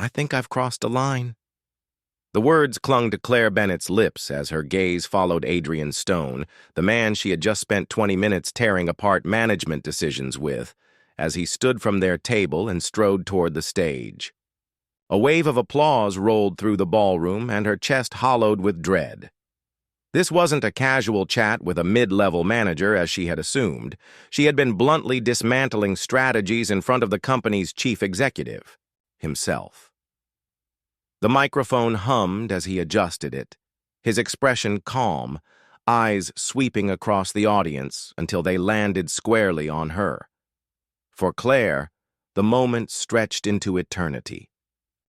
I think I've crossed a line." The words clung to Claire Bennett's lips as her gaze followed Adrian Stone, the man she had just spent 20 minutes tearing apart management decisions with, as he stood from their table and strode toward the stage. A wave of applause rolled through the ballroom, and her chest hollowed with dread. This wasn't a casual chat with a mid-level manager, as she had assumed. She had been bluntly dismantling strategies in front of the company's chief executive, himself. The microphone hummed as he adjusted it, his expression calm, eyes sweeping across the audience until they landed squarely on her. For Claire, the moment stretched into eternity.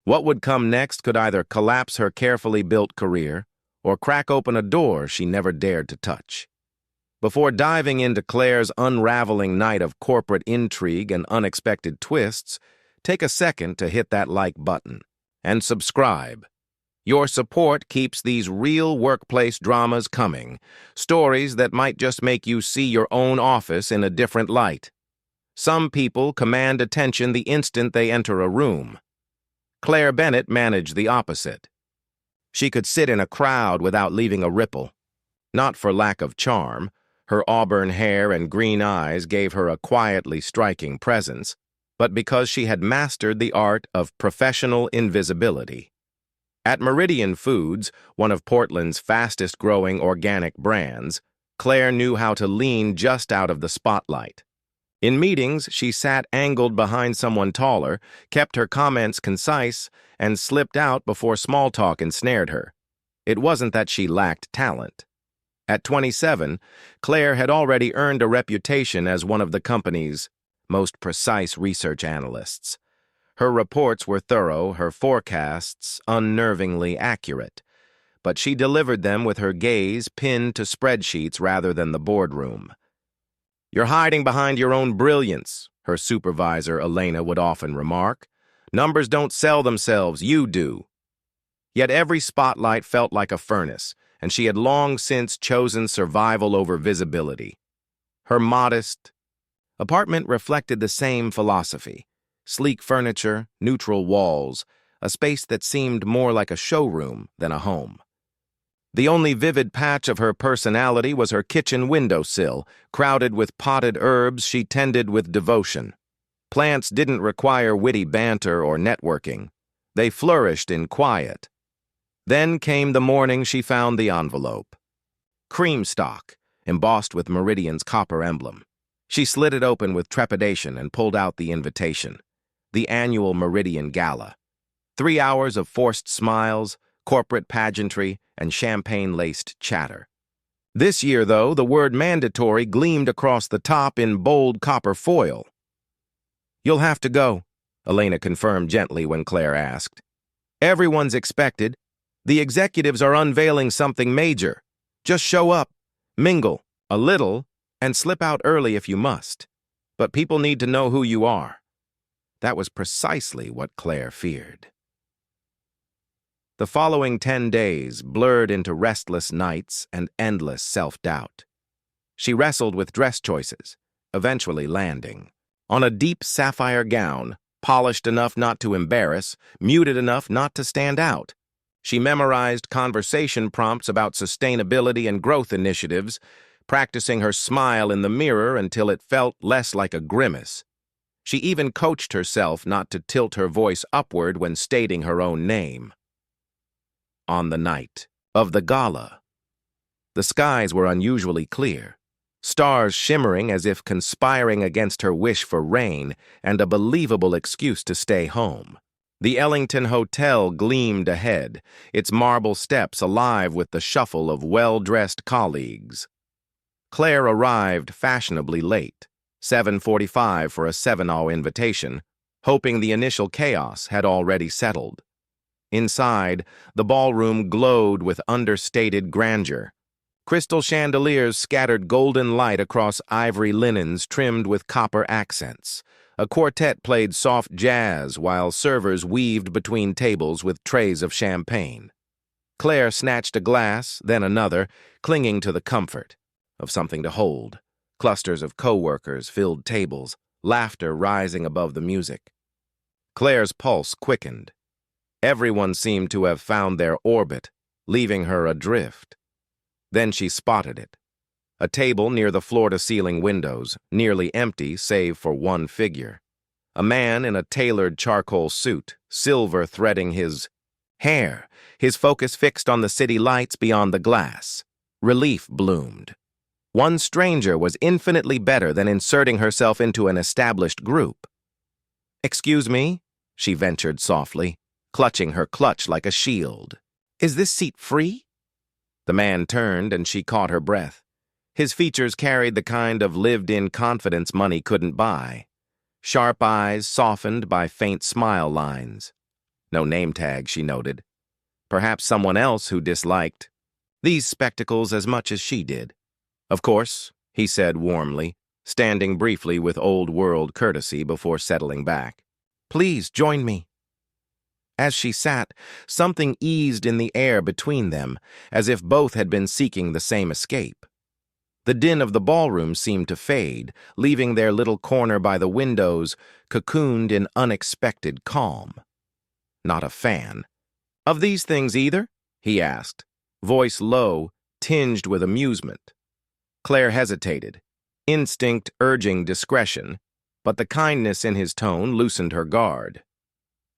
What would come next could either collapse her carefully built career or crack open a door she never dared to touch. Before diving into Claire's unraveling night of corporate intrigue and unexpected twists, take a second to hit that like button. And subscribe. Your support keeps these real workplace dramas coming, stories that might just make you see your own office in a different light. Some people command attention the instant they enter a room. Claire Bennett managed the opposite. She could sit in a crowd without leaving a ripple. Not for lack of charm, her auburn hair and green eyes gave her a quietly striking presence, but because she had mastered the art of professional invisibility. At Meridian Foods, one of Portland's fastest-growing organic brands, Claire knew how to lean just out of the spotlight. In meetings, she sat angled behind someone taller, kept her comments concise, and slipped out before small talk ensnared her. It wasn't that she lacked talent. At 27, Claire had already earned a reputation as one of the company's most precise research analysts. Her reports were thorough, her forecasts unnervingly accurate, but she delivered them with her gaze pinned to spreadsheets rather than the boardroom. "You're hiding behind your own brilliance," her supervisor, Elena, would often remark. "Numbers don't sell themselves, you do." Yet every spotlight felt like a furnace, and she had long since chosen survival over visibility. Her modest apartment reflected the same philosophy: sleek furniture, neutral walls, a space that seemed more like a showroom than a home. The only vivid patch of her personality was her kitchen windowsill, crowded with potted herbs she tended with devotion. Plants didn't require witty banter or networking. They flourished in quiet. Then came the morning she found the envelope. Cream stock, embossed with Meridian's copper emblem. She slid it open with trepidation and pulled out the invitation. The annual Meridian Gala. 3 hours of forced smiles, corporate pageantry, and champagne-laced chatter. This year, though, the word mandatory gleamed across the top in bold copper foil. "You'll have to go," Elena confirmed gently when Claire asked. "Everyone's expected. The executives are unveiling something major. Just show up, mingle a little, and slip out early if you must. But people need to know who you are." That was precisely what Claire feared. The following 10 days blurred into restless nights and endless self-doubt. She wrestled with dress choices, eventually landing on a deep sapphire gown, polished enough not to embarrass, muted enough not to stand out. She memorized conversation prompts about sustainability and growth initiatives, practicing her smile in the mirror until it felt less like a grimace. She even coached herself not to tilt her voice upward when stating her own name. On the night of the gala, the skies were unusually clear, stars shimmering as if conspiring against her wish for rain and a believable excuse to stay home. The Ellington Hotel gleamed ahead, its marble steps alive with the shuffle of well-dressed colleagues. Claire arrived fashionably late, 7:45 for a 7:00 invitation, hoping the initial chaos had already settled. Inside, the ballroom glowed with understated grandeur. Crystal chandeliers scattered golden light across ivory linens trimmed with copper accents. A quartet played soft jazz while servers weaved between tables with trays of champagne. Claire snatched a glass, then another, clinging to the comfort of something to hold. Clusters of co-workers filled tables, laughter rising above the music. Claire's pulse quickened. Everyone seemed to have found their orbit, leaving her adrift. Then she spotted it. A table near the floor-to-ceiling windows, nearly empty save for one figure. A man in a tailored charcoal suit, silver threading his hair, his focus fixed on the city lights beyond the glass. Relief bloomed. One stranger was infinitely better than inserting herself into an established group. "Excuse me," she ventured softly, clutching her clutch like a shield. "Is this seat free?" The man turned and she caught her breath. His features carried the kind of lived-in confidence money couldn't buy. Sharp eyes softened by faint smile lines. No name tag, she noted. Perhaps someone else who disliked these spectacles as much as she did. "Of course," he said warmly, standing briefly with old-world courtesy before settling back. "Please join me." As she sat, something eased in the air between them, as if both had been seeking the same escape. The din of the ballroom seemed to fade, leaving their little corner by the windows cocooned in unexpected calm. "Not a fan of these things either?" he asked, voice low, tinged with amusement. Claire hesitated, instinct urging discretion, but the kindness in his tone loosened her guard.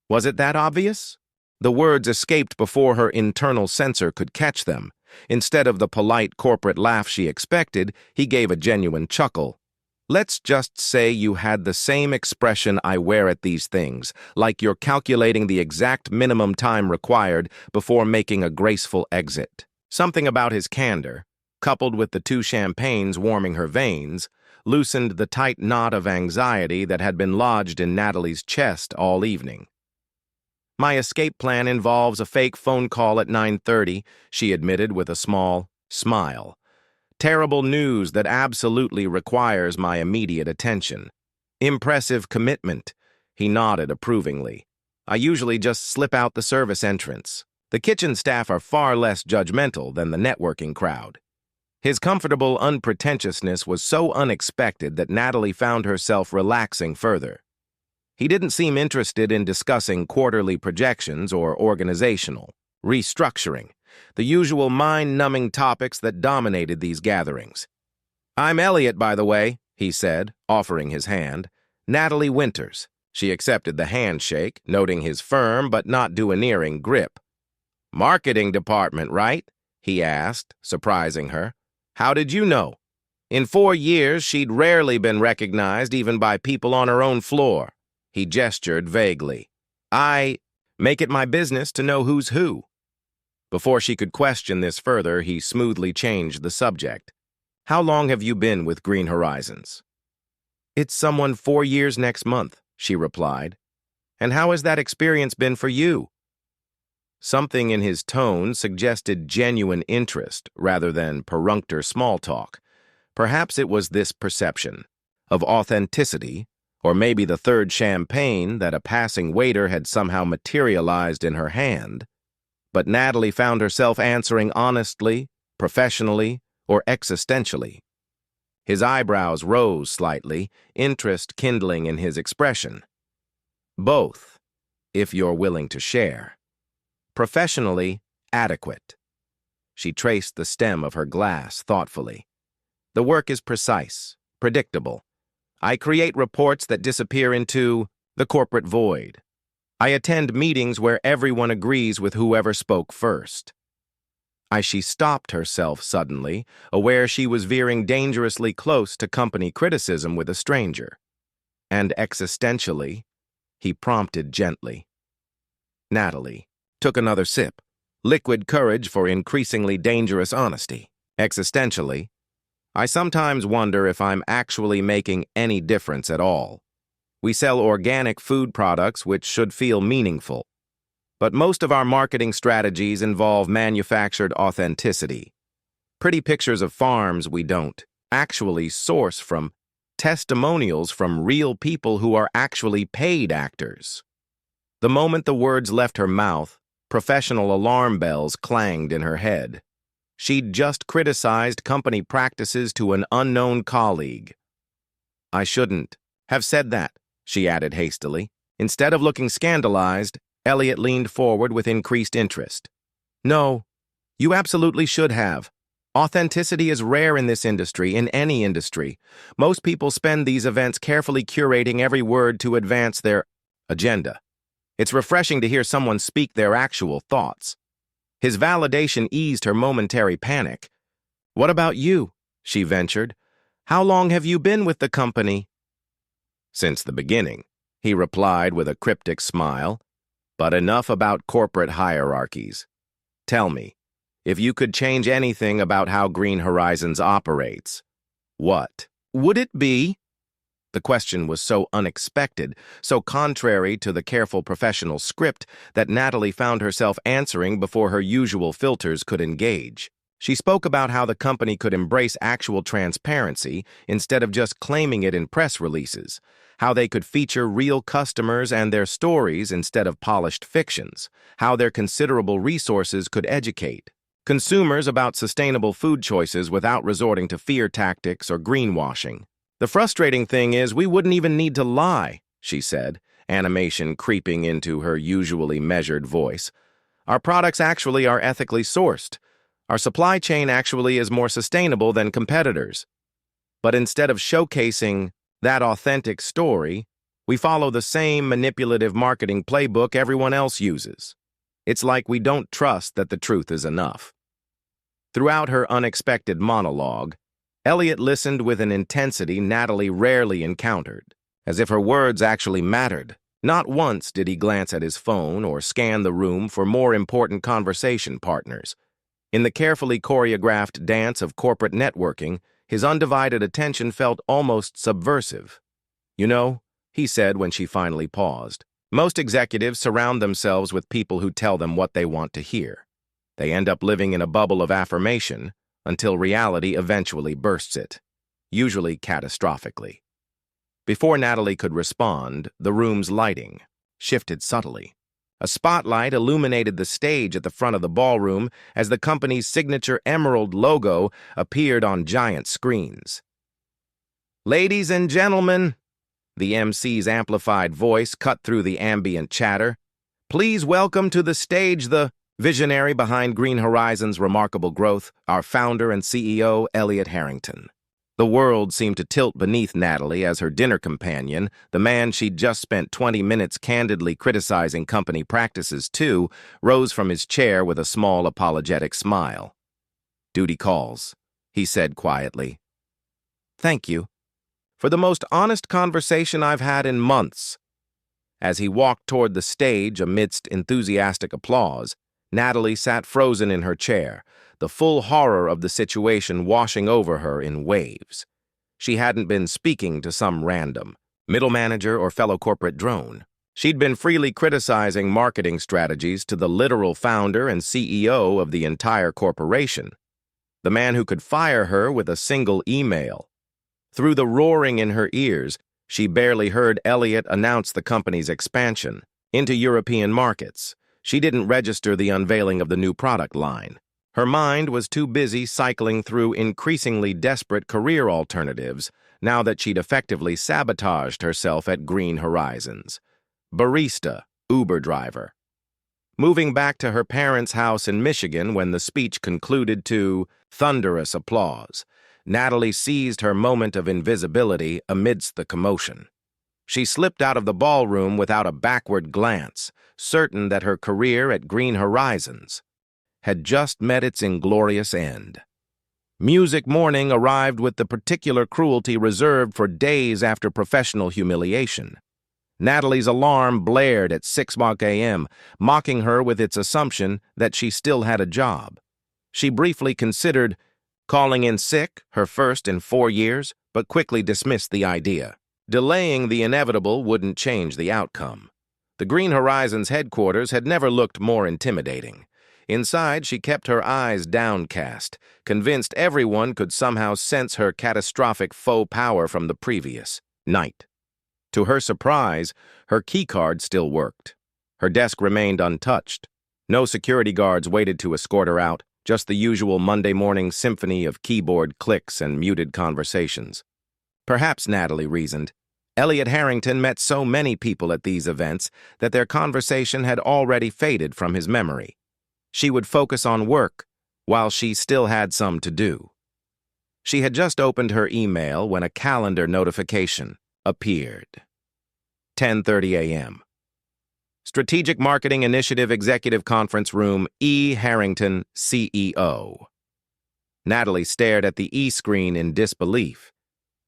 Was it that obvious? The words escaped before her internal censor could catch them. Instead of the polite corporate laugh she expected, he gave a genuine chuckle. "Let's just say you had the same expression I wear at these things, like you're calculating the exact minimum time required before making a graceful exit." Something about his candor, coupled with the 2 champagnes warming her veins, loosened the tight knot of anxiety that had been lodged in Natalie's chest all evening. "My escape plan involves a fake phone call at 9:30, she admitted with a small smile. "Terrible news that absolutely requires my immediate attention." "Impressive commitment," he nodded approvingly. "I usually just slip out the service entrance. The kitchen staff are far less judgmental than the networking crowd." His comfortable unpretentiousness was so unexpected that Natalie found herself relaxing further. He didn't seem interested in discussing quarterly projections or organizational restructuring, the usual mind-numbing topics that dominated these gatherings. "I'm Elliot, by the way," he said, offering his hand. "Natalie Winters." She accepted the handshake, noting his firm but not domineering grip. "Marketing department, right?" he asked, surprising her. "How did you know?" In 4 years, she'd rarely been recognized even by people on her own floor. He gestured vaguely. "I make it my business to know who's who." Before she could question this further, he smoothly changed the subject. "How long have you been with Green Horizons?" "It's someone 4 years next month," she replied. "And how has that experience been for you?" Something in his tone suggested genuine interest rather than perfunctory small talk. Perhaps it was this perception of authenticity, or maybe the 3rd champagne that a passing waiter had somehow materialized in her hand. But Natalie found herself answering honestly, professionally, or existentially. His eyebrows rose slightly, interest kindling in his expression. "Both, if you're willing to share." "Professionally, adequate." She traced the stem of her glass thoughtfully. "The work is precise, predictable. I create reports that disappear into the corporate void. I attend meetings where everyone agrees with whoever spoke first." She stopped herself suddenly, aware she was veering dangerously close to company criticism with a stranger. "And existentially," he prompted gently. Natalie took another sip. Liquid courage for increasingly dangerous honesty. "Existentially, I sometimes wonder if I'm actually making any difference at all. We sell organic food products which should feel meaningful. But most of our marketing strategies involve manufactured authenticity. Pretty pictures of farms we don't actually source from, testimonials from real people who are actually paid actors." The moment the words left her mouth, professional alarm bells clanged in her head. She'd just criticized company practices to an unknown colleague. "I shouldn't have said that," she added hastily. Instead of looking scandalized, Elliot leaned forward with increased interest. No, you absolutely should have. Authenticity is rare in this industry, in any industry. Most people spend these events carefully curating every word to advance their agenda. It's refreshing to hear someone speak their actual thoughts. His validation eased her momentary panic. What about you? She ventured. How long have you been with the company? Since the beginning, he replied with a cryptic smile. But enough about corporate hierarchies. Tell me, if you could change anything about how Green Horizons operates, what would it be? The question was so unexpected, so contrary to the careful professional script that Natalie found herself answering before her usual filters could engage. She spoke about how the company could embrace actual transparency instead of just claiming it in press releases, how they could feature real customers and their stories instead of polished fictions, how their considerable resources could educate consumers about sustainable food choices without resorting to fear tactics or greenwashing. The frustrating thing is we wouldn't even need to lie, she said, animation creeping into her usually measured voice. Our products actually are ethically sourced. Our supply chain actually is more sustainable than competitors. But instead of showcasing that authentic story, we follow the same manipulative marketing playbook everyone else uses. It's like we don't trust that the truth is enough. Throughout her unexpected monologue, Elliot listened with an intensity Natalie rarely encountered, as if her words actually mattered. Not once did he glance at his phone or scan the room for more important conversation partners. In the carefully choreographed dance of corporate networking, his undivided attention felt almost subversive. You know, he said when she finally paused, most executives surround themselves with people who tell them what they want to hear. They end up living in a bubble of affirmation until reality eventually bursts it, usually catastrophically. Before Natalie could respond, the room's lighting shifted subtly. A spotlight illuminated the stage at the front of the ballroom as the company's signature emerald logo appeared on giant screens. Ladies and gentlemen, the MC's amplified voice cut through the ambient chatter. Please welcome to the stage the visionary behind Green Horizons' remarkable growth, our founder and CEO, Elliot Harrington. The world seemed to tilt beneath Natalie as her dinner companion, the man she'd just spent 20 minutes candidly criticizing company practices to, rose from his chair with a small apologetic smile. Duty calls, he said quietly. Thank you. For the most honest conversation I've had in months. As he walked toward the stage amidst enthusiastic applause, Natalie sat frozen in her chair, the full horror of the situation washing over her in waves. She hadn't been speaking to some random middle manager or fellow corporate drone. She'd been freely criticizing marketing strategies to the literal founder and CEO of the entire corporation, the man who could fire her with a single email. Through the roaring in her ears, she barely heard Elliot announce the company's expansion into European markets. She didn't register the unveiling of the new product line. Her mind was too busy cycling through increasingly desperate career alternatives now that she'd effectively sabotaged herself at Green Horizons. Barista, Uber driver. Moving back to her parents' house in Michigan when the speech concluded to thunderous applause, Natalie seized her moment of invisibility amidst the commotion. She slipped out of the ballroom without a backward glance, certain that her career at Green Horizons had just met its inglorious end. Music morning arrived with the particular cruelty reserved for days after professional humiliation. Natalie's alarm blared at 6 a.m., mocking her with its assumption that she still had a job. She briefly considered calling in sick, her first in 4 years, but quickly dismissed the idea. Delaying the inevitable wouldn't change the outcome. The Green Horizons headquarters had never looked more intimidating. Inside, she kept her eyes downcast, convinced everyone could somehow sense her catastrophic faux power from the previous night. To her surprise, her keycard still worked. Her desk remained untouched. No security guards waited to escort her out, just the usual Monday morning symphony of keyboard clicks and muted conversations. Perhaps, Natalie reasoned, Elliot Harrington met so many people at these events that their conversation had already faded from his memory. She would focus on work, while she still had some to do. She had just opened her email when a calendar notification appeared. 10:30 a.m. Strategic Marketing Initiative Executive Conference Room, E. Harrington, CEO. Natalie stared at the E-screen in disbelief.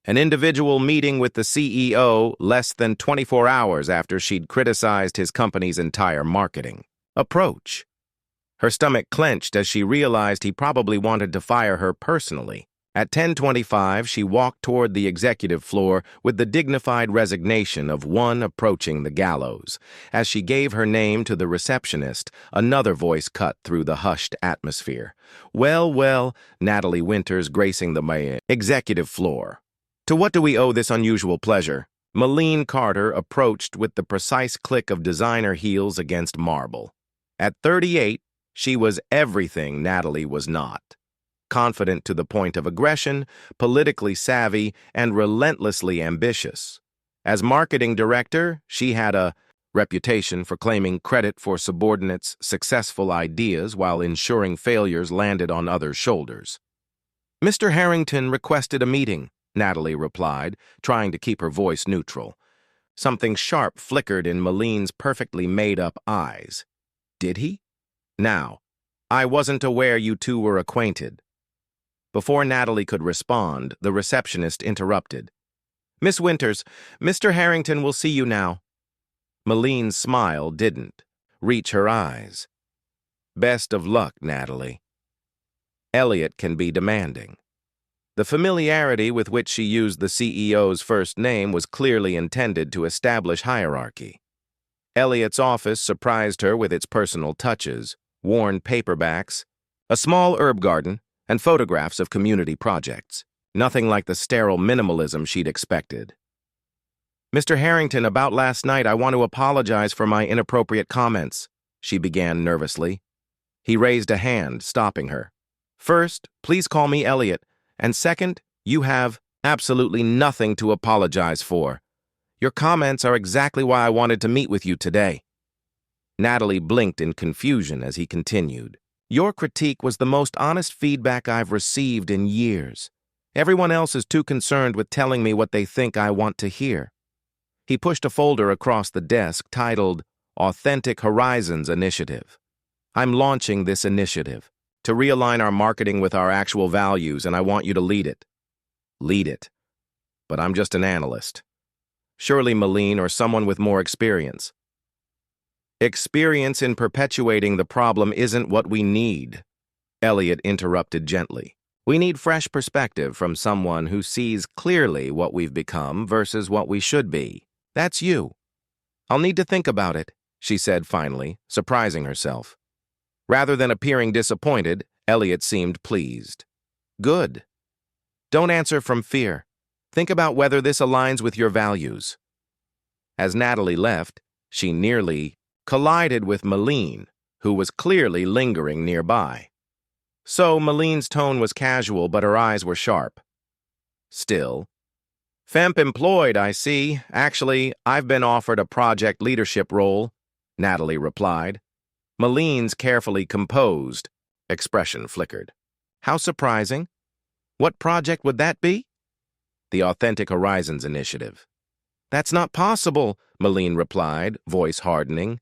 An individual meeting with the CEO less than 24 hours after she'd criticized his company's entire marketing approach. Her stomach clenched as she realized he probably wanted to fire her personally. At 10:25, she walked toward the executive floor with the dignified resignation of one approaching the gallows. As she gave her name to the receptionist, another voice cut through the hushed atmosphere. Well, Natalie Winters gracing the executive floor. To what do we owe this unusual pleasure? Malene Carter approached with the precise click of designer heels against marble. At 38, she was everything Natalie was not. Confident to the point of aggression, politically savvy, and relentlessly ambitious. As marketing director, she had a reputation for claiming credit for subordinates' successful ideas while ensuring failures landed on others' shoulders. "Mr. Harrington requested a meeting," Natalie replied, trying to keep her voice neutral. Something sharp flickered in Malene's perfectly made-up eyes. "Did he? Now, I wasn't aware you two were acquainted." Before Natalie could respond, the receptionist interrupted. "Miss Winters, Mr. Harrington will see you now." Malene's smile didn't reach her eyes. "Best of luck, Natalie." Elliot can be demanding. The familiarity with which she used the CEO's first name was clearly intended to establish hierarchy. Elliot's office surprised her with its personal touches, worn paperbacks, a small herb garden, and photographs of community projects. Nothing like the sterile minimalism she'd expected. "Mr. Harrington, about last night, I want to apologize for my inappropriate comments," she began nervously. He raised a hand, stopping her. "First, please call me Elliot, and second, you have absolutely nothing to apologize for. Your comments are exactly why I wanted to meet with you today." Natalie blinked in confusion as he continued. "Your critique was the most honest feedback I've received in years. Everyone else is too concerned with telling me what they think I want to hear." He pushed a folder across the desk titled Authentic Horizons Initiative. "I'm launching this initiative to realign our marketing with our actual values, and I want you to lead it." "Lead it? But I'm just an analyst. Surely Malene or someone with more experience." "Experience in perpetuating the problem isn't what we need," Elliot interrupted gently. "We need fresh perspective from someone who sees clearly what we've become versus what we should be. That's you." "I'll need to think about it," she said finally, surprising herself. Rather than appearing disappointed, Elliot seemed pleased. "Good. Don't answer from fear. Think about whether this aligns with your values." As Natalie left, she nearly collided with Malene, who was clearly lingering nearby. So Malene's tone was casual, but her eyes were sharp. "Still. Femp employed, I see. Actually, I've been offered a project leadership role," Natalie replied. Malene's carefully composed expression flickered. "How surprising. What project would that be?" "The Authentic Horizons Initiative." "That's not possible," Malene replied, voice hardening.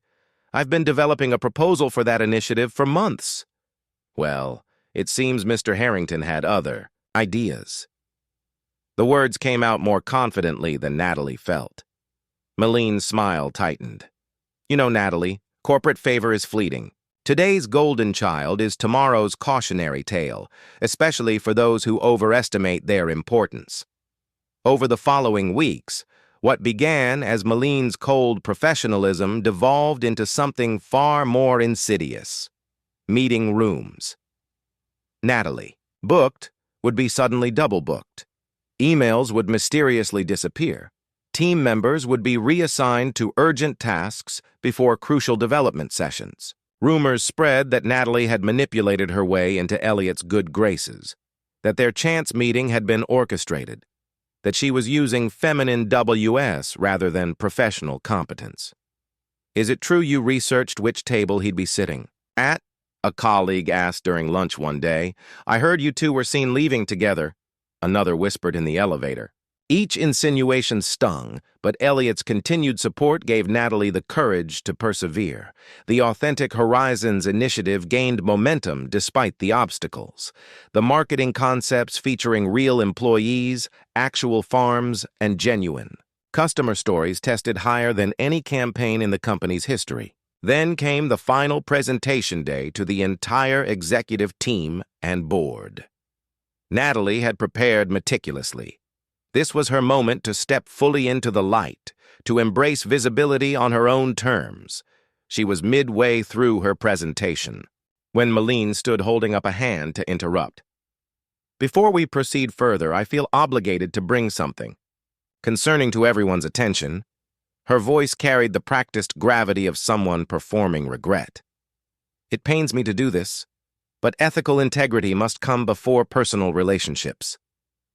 "I've been developing a proposal for that initiative for months." "Well, it seems Mr. Harrington had other ideas." The words came out more confidently than Natalie felt. Malene's smile tightened. "You know, Natalie, corporate favor is fleeting. Today's golden child is tomorrow's cautionary tale, especially for those who overestimate their importance." Over the following weeks, what began as Malene's cold professionalism devolved into something far more insidious. Meeting rooms. Natalie, booked, would be suddenly double-booked. Emails would mysteriously disappear. Team members would be reassigned to urgent tasks before crucial development sessions. Rumors spread that Natalie had manipulated her way into Elliot's good graces, that their chance meeting had been orchestrated, that she was using feminine WS rather than professional competence. "Is it true you researched which table he'd be sitting at?" a colleague asked during lunch one day. "I heard you two were seen leaving together," another whispered in the elevator. Each insinuation stung, but Elliot's continued support gave Natalie the courage to persevere. The Authentic Horizons initiative gained momentum despite the obstacles. The marketing concepts featuring real employees, actual farms, and genuine customer stories tested higher than any campaign in the company's history. Then came the final presentation day to the entire executive team and board. Natalie had prepared meticulously. This was her moment to step fully into the light, to embrace visibility on her own terms. She was midway through her presentation when Malene stood holding up a hand to interrupt. "Before we proceed further, I feel obligated to bring something concerning to everyone's attention." Her voice carried the practiced gravity of someone performing regret. "It pains me to do this, but ethical integrity must come before personal relationships."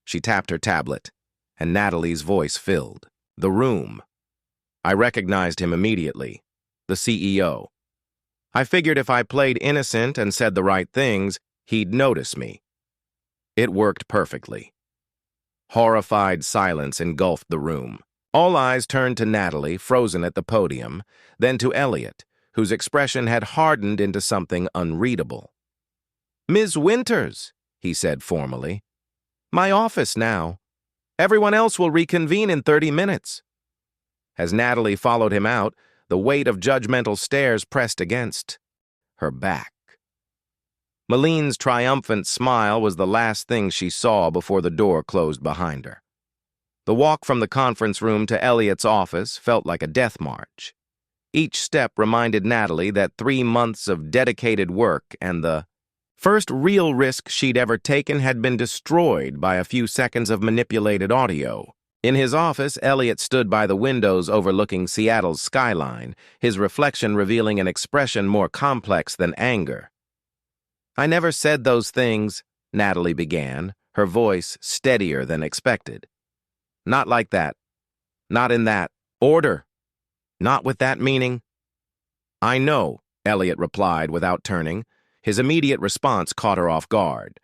She tapped her tablet, and Natalie's voice filled the room. I recognized him immediately, the CEO. I figured if I played innocent and said the right things, he'd notice me. It worked perfectly. Horrified silence engulfed the room. All eyes turned to Natalie, frozen at the podium, then to Elliot, whose expression had hardened into something unreadable. "Ms. Winters," he said formally. "My office now. Everyone else will reconvene in 30 minutes. As Natalie followed him out, the weight of judgmental stares pressed against her back. Malene's triumphant smile was the last thing she saw before the door closed behind her. The walk from the conference room to Elliot's office felt like a death march. Each step reminded Natalie that 3 months of dedicated work and the first real risk she'd ever taken had been destroyed by a few seconds of manipulated audio. In his office, Elliot stood by the windows overlooking Seattle's skyline, his reflection revealing an expression more complex than anger. "I never said those things," Natalie began, her voice steadier than expected. "Not like that. Not in that order. Not with that meaning." "I know," Elliot replied without turning. His immediate response caught her off guard.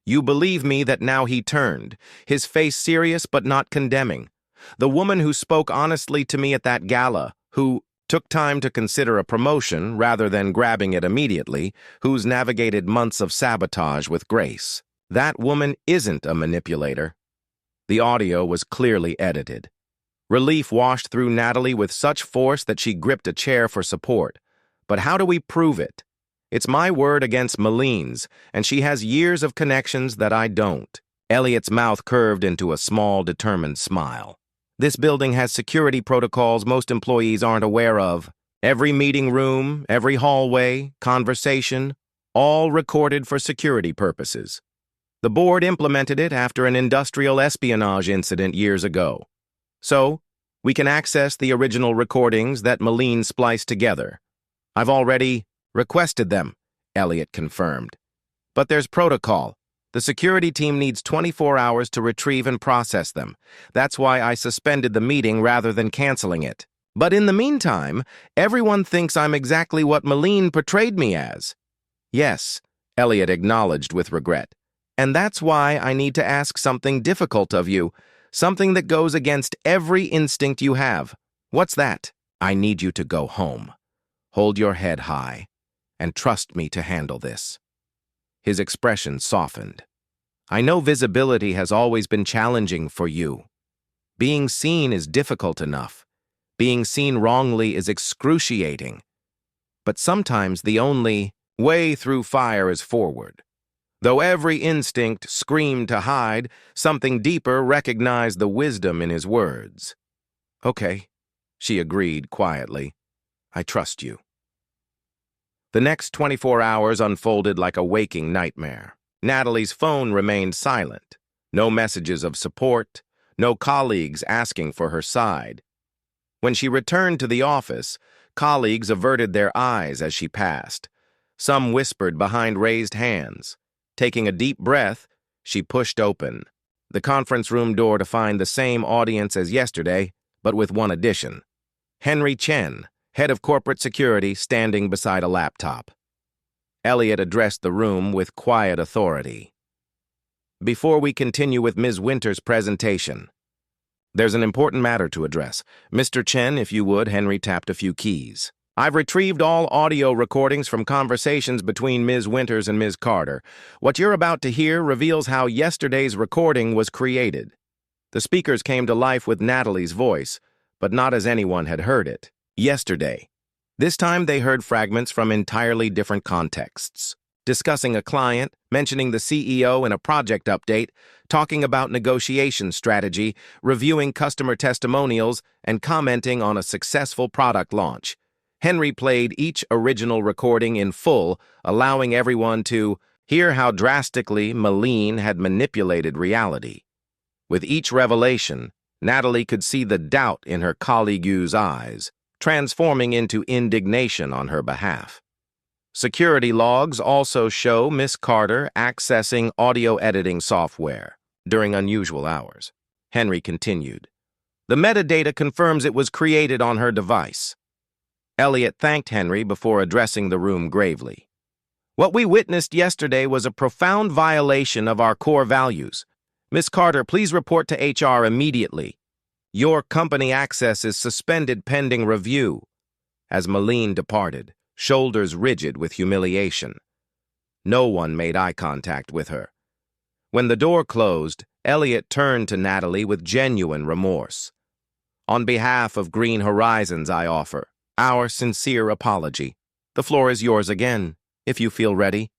"You believe me that now he turned, his face serious but not condemning. The woman who spoke honestly to me at that gala, who took time to consider a promotion rather than grabbing it immediately, who's navigated months of sabotage with grace. That woman isn't a manipulator." The audio was clearly edited. Relief washed through Natalie with such force that she gripped a chair for support. "But how do we prove it? It's my word against Malene's, and she has years of connections that I don't." Elliot's mouth curved into a small, determined smile. "This building has security protocols most employees aren't aware of. Every meeting room, every hallway, conversation, all recorded for security purposes. The board implemented it after an industrial espionage incident years ago. So, we can access the original recordings that Malene spliced together. I've already requested them," Elliot confirmed. "But there's protocol. The security team needs 24 hours to retrieve and process them. That's why I suspended the meeting rather than canceling it. But in the meantime, everyone thinks I'm exactly what Malene portrayed me as." "Yes," Elliot acknowledged with regret. "And that's why I need to ask something difficult of you, something that goes against every instinct you have." "What's that?" "I need you to go home. Hold your head high, and trust me to handle this." His expression softened. "I know visibility has always been challenging for you. Being seen is difficult enough. Being seen wrongly is excruciating. But sometimes the only way through fire is forward. Though every instinct screamed to hide, something deeper recognized the wisdom in his words." "Okay," she agreed quietly. "I trust you." The next 24 hours unfolded like a waking nightmare. Natalie's phone remained silent. No messages of support, no colleagues asking for her side. When she returned to the office, colleagues averted their eyes as she passed. Some whispered behind raised hands. Taking a deep breath, she pushed open the conference room door to find the same audience as yesterday, but with one addition. Henry Chen, head of corporate security, standing beside a laptop. Elliot addressed the room with quiet authority. Before we continue with Ms. Winter's presentation, there's an important matter to address. Mr. Chen, if you would. Henry tapped a few keys. I've retrieved all audio recordings from conversations between Ms. Winters and Ms. Carter. What you're about to hear reveals how yesterday's recording was created. The speakers came to life with Natalie's voice, but not as anyone had heard it yesterday. This time they heard fragments from entirely different contexts. Discussing a client, mentioning the CEO in a project update, talking about negotiation strategy, reviewing customer testimonials, and commenting on a successful product launch. Henry played each original recording in full, allowing everyone to hear how drastically Malene had manipulated reality. With each revelation, Natalie could see the doubt in her colleague's eyes, transforming into indignation on her behalf. Security logs also show Miss Carter accessing audio editing software during unusual hours. Henry continued. The metadata confirms it was created on her device. Elliot thanked Henry before addressing the room gravely. What we witnessed yesterday was a profound violation of our core values. Miss Carter, please report to HR immediately. Your company access is suspended pending review. As Malene departed, shoulders rigid with humiliation. No one made eye contact with her. When the door closed, Elliot turned to Natalie with genuine remorse. On behalf of Green Horizons, I offer our sincere apology. The floor is yours again, if you feel ready.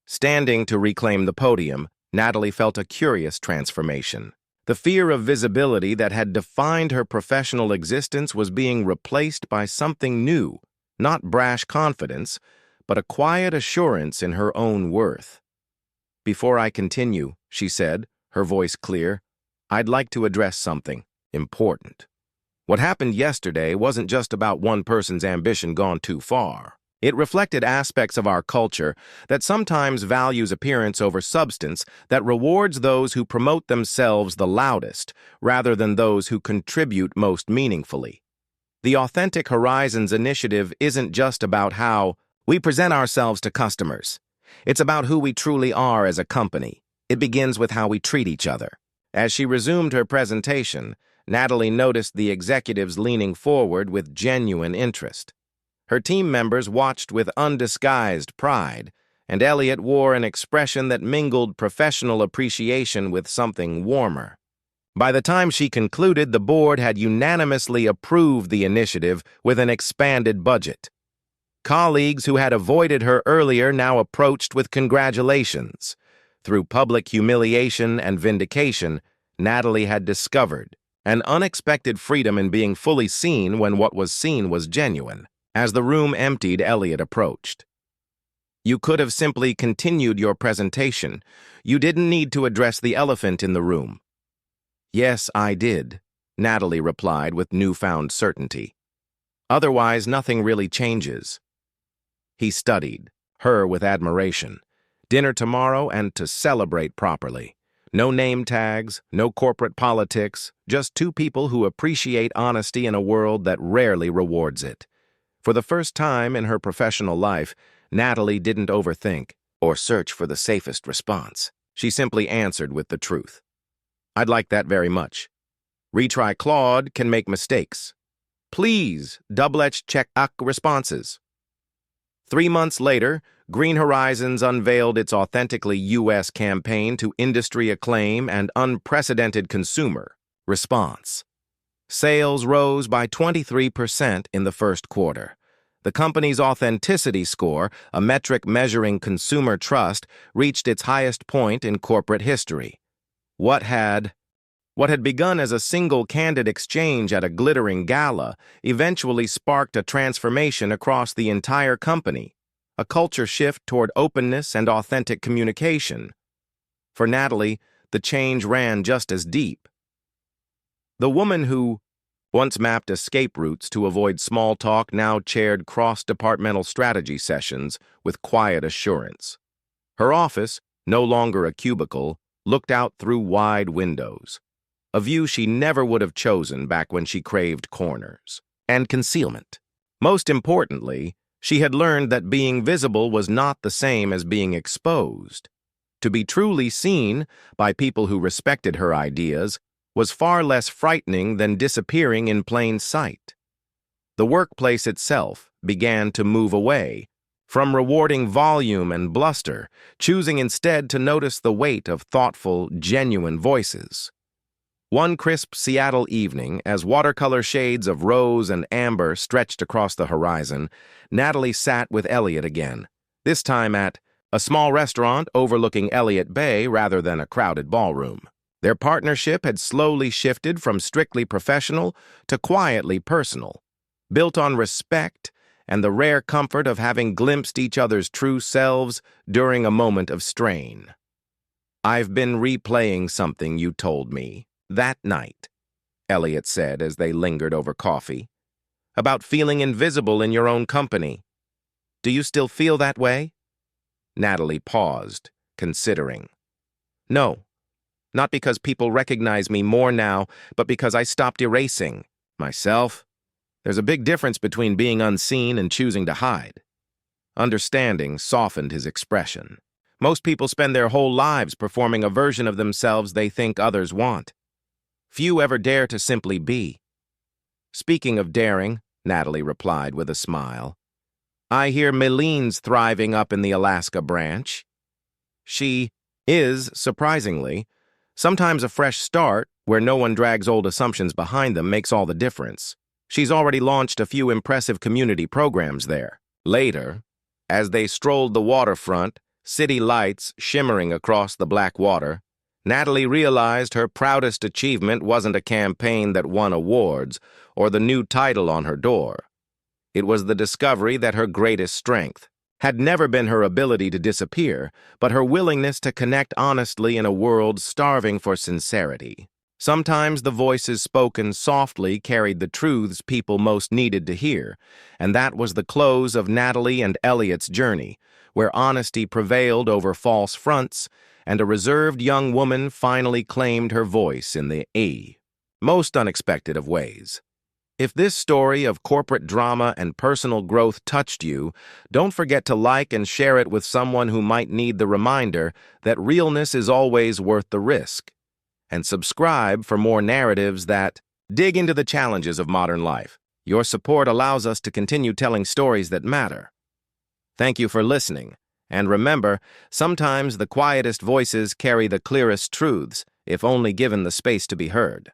Standing to reclaim the podium, Natalie felt a curious transformation. The fear of visibility that had defined her professional existence was being replaced by something new. Not brash confidence, but a quiet assurance in her own worth. Before I continue, she said, her voice clear, I'd like to address something important. What happened yesterday wasn't just about one person's ambition gone too far. It reflected aspects of our culture that sometimes values appearance over substance, that rewards those who promote themselves the loudest, rather than those who contribute most meaningfully. The Authentic Horizons initiative isn't just about how we present ourselves to customers. It's about who we truly are as a company. It begins with how we treat each other. As she resumed her presentation, Natalie noticed the executives leaning forward with genuine interest. Her team members watched with undisguised pride, and Elliot wore an expression that mingled professional appreciation with something warmer. By the time she concluded, the board had unanimously approved the initiative with an expanded budget. Colleagues who had avoided her earlier now approached with congratulations. Through public humiliation and vindication, Natalie had discovered an unexpected freedom in being fully seen when what was seen was genuine. As the room emptied, Elliot approached. You could have simply continued your presentation. You didn't need to address the elephant in the room. Yes, I did, Natalie replied with newfound certainty. Otherwise, nothing really changes. He studied her with admiration. Dinner tomorrow and to celebrate properly. No name tags, no corporate politics, just two people who appreciate honesty in a world that rarely rewards it. For the first time in her professional life, Natalie didn't overthink or search for the safest response. She simply answered with the truth. I'd like that very much. Retry Claude can make mistakes. Please double-check responses. 3 months later, Green Horizons unveiled its authentically U.S. campaign to industry acclaim and unprecedented consumer response. Sales rose by 23% in the first quarter. The company's authenticity score, a metric measuring consumer trust, reached its highest point in corporate history. What had begun as a single candid exchange at a glittering gala eventually sparked a transformation across the entire company, a culture shift toward openness and authentic communication. For Natalie, the change ran just as deep. The woman who once mapped escape routes to avoid small talk now chaired cross-departmental strategy sessions with quiet assurance. Her office, no longer a cubicle, looked out through wide windows, a view she never would have chosen back when she craved corners and concealment. Most importantly, she had learned that being visible was not the same as being exposed. To be truly seen by people who respected her ideas was far less frightening than disappearing in plain sight. The workplace itself began to move away from rewarding volume and bluster, choosing instead to notice the weight of thoughtful, genuine voices. One crisp Seattle evening, as watercolor shades of rose and amber stretched across the horizon, Natalie sat with Elliot again, this time at a small restaurant overlooking Elliott Bay rather than a crowded ballroom. Their partnership had slowly shifted from strictly professional to quietly personal, built on respect and the rare comfort of having glimpsed each other's true selves during a moment of strain. "I've been replaying something you told me that night," Elliot said as they lingered over coffee, "about feeling invisible in your own company. Do you still feel that way?" Natalie paused, considering. "No, not because people recognize me more now, but because I stopped erasing myself. There's a big difference between being unseen and choosing to hide." Understanding softened his expression. Most people spend their whole lives performing a version of themselves they think others want. Few ever dare to simply be. "Speaking of daring," Natalie replied with a smile, "I hear Melene's thriving up in the Alaska branch." She is, surprisingly. Sometimes a fresh start, where no one drags old assumptions behind them, makes all the difference. She's already launched a few impressive community programs there. Later, as they strolled the waterfront, city lights shimmering across the black water, Natalie realized her proudest achievement wasn't a campaign that won awards or the new title on her door. It was the discovery that her greatest strength had never been her ability to disappear, but her willingness to connect honestly in a world starving for sincerity. Sometimes the voices spoken softly carried the truths people most needed to hear, and that was the close of Natalie and Elliot's journey, where honesty prevailed over false fronts, and a reserved young woman finally claimed her voice in the most unexpected of ways. If this story of corporate drama and personal growth touched you, don't forget to like and share it with someone who might need the reminder that realness is always worth the risk. And subscribe for more narratives that dig into the challenges of modern life. Your support allows us to continue telling stories that matter. Thank you for listening. And remember, sometimes the quietest voices carry the clearest truths, if only given the space to be heard.